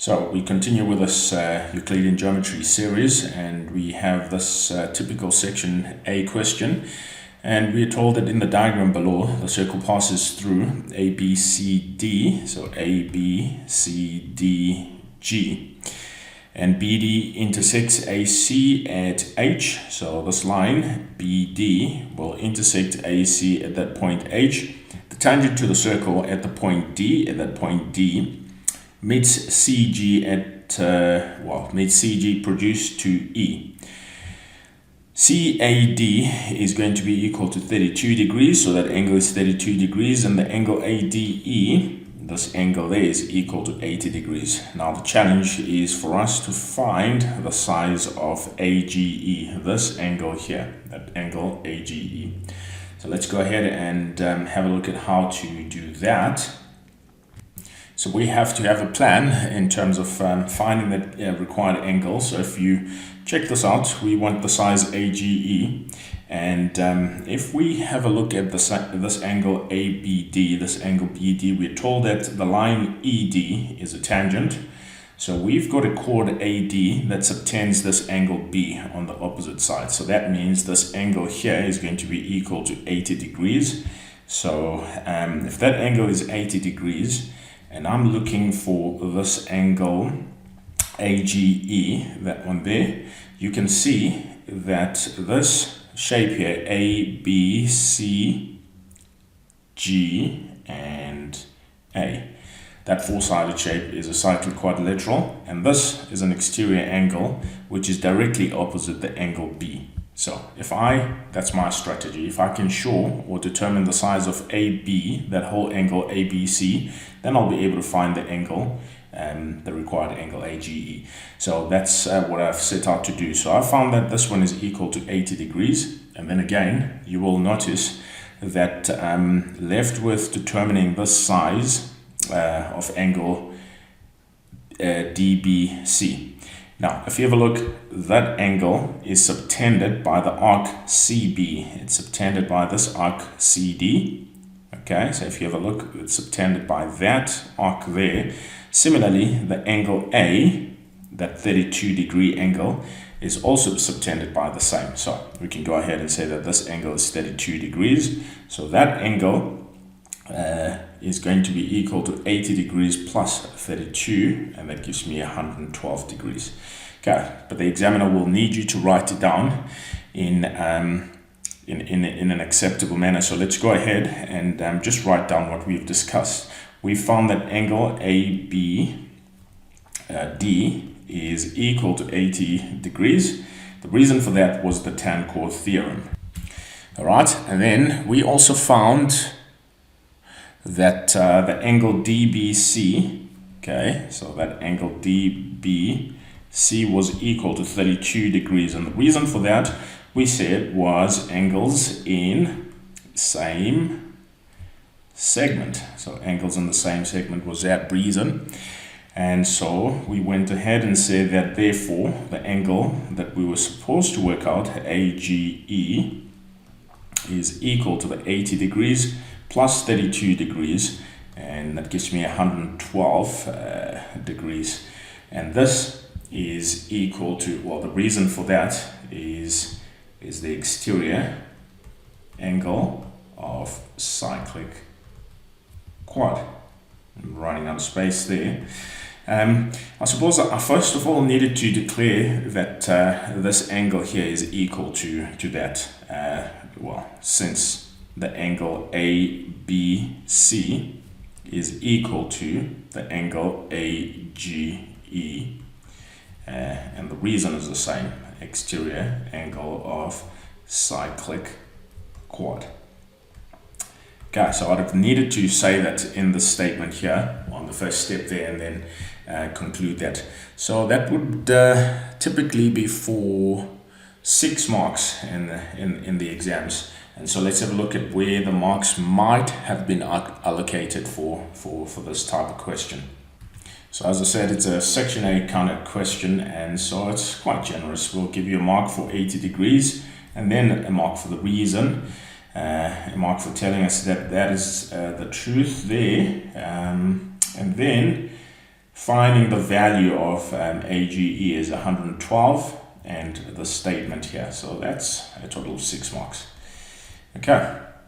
So we continue with this Euclidean geometry series, and we have this typical section A question, and we are told that in the diagram below the circle passes through A, B, C, D, so A, B, C, D, G, and BD intersects AC at H, so this line BD will intersect AC at that point H. The tangent to the circle at the point D, at that point D, meets CG at meets CG produced to E. CAD is going to be equal to 32 degrees, so that angle is 32 degrees, and the angle ADE, this angle there, is equal to 80 degrees. Now the challenge is for us to find the size of AGE, this angle here, that angle AGE. So let's go ahead and have a look at how to do that. So we have to have a plan in terms of finding that required angle. So if you check this out, we want the size AGE, and if we have a look at this angle ABD, this angle BD, we're told that the line ED is a tangent. So we've got a chord AD that subtends this angle B on the opposite side. So that means this angle here is going to be equal to 80 degrees. So if that angle is 80 degrees, and I'm looking for this angle AGE, that one there, you can see that this shape here, A, B, C, G, and A, that four-sided shape is a cyclic quadrilateral, and this is an exterior angle which is directly opposite the angle B. So that's my strategy. If I can show or determine the size of AB, that whole angle ABC, then I'll be able to find the angle, the required angle AGE. So that's what I've set out to do. So I found that this one is equal to 80 degrees. And then again, you will notice that I'm left with determining this size of angle DBC. Now, if you have a look, that angle is subtended by the arc CB. It's subtended by this arc CD. Okay, so if you have a look, it's subtended by that arc there. Similarly, the angle A, that 32 degree angle, is also subtended by the same. So we can go ahead and say that this angle is 32 degrees. So that angle is going to be equal to 80 degrees plus 32, and that gives me 112 degrees. Okay, but the examiner will need you to write it down in an acceptable manner. So let's go ahead and just write down what we've discussed. We found that angle ABD is equal to 80 degrees. The reason for that was the Tan-Chord theorem. All right, and then we also found that the angle DBC, okay, so that angle DBC was equal to 32 degrees, and the reason for that, we said, was angles in same segment. So angles in the same segment was that reason, and so we went ahead and said that therefore the angle that we were supposed to work out, AGE, is equal to the 80 degrees plus 32 degrees, and that gives me 112 degrees. And this is equal to, well, the reason for that is the exterior angle of cyclic quad. I'm running out of space there. I suppose I first of all needed to declare that this angle here is equal to that, since the angle ABC is equal to the angle AGE, and the reason is the same, exterior angle of cyclic quad. Okay, so I'd have needed to say that in the statement here on the first step there, and then conclude that. So that would typically be for 6 marks in the exams. And so let's have a look at where the marks might have been allocated for this type of question. So as I said, it's a section A kind of question, and so it's quite generous. We'll give you a mark for 80 degrees, and then a mark for the reason, a mark for telling us that that is the truth there, and then Finding the value of AGE is 112 and the statement here. So that's a total of 6 marks. Okay.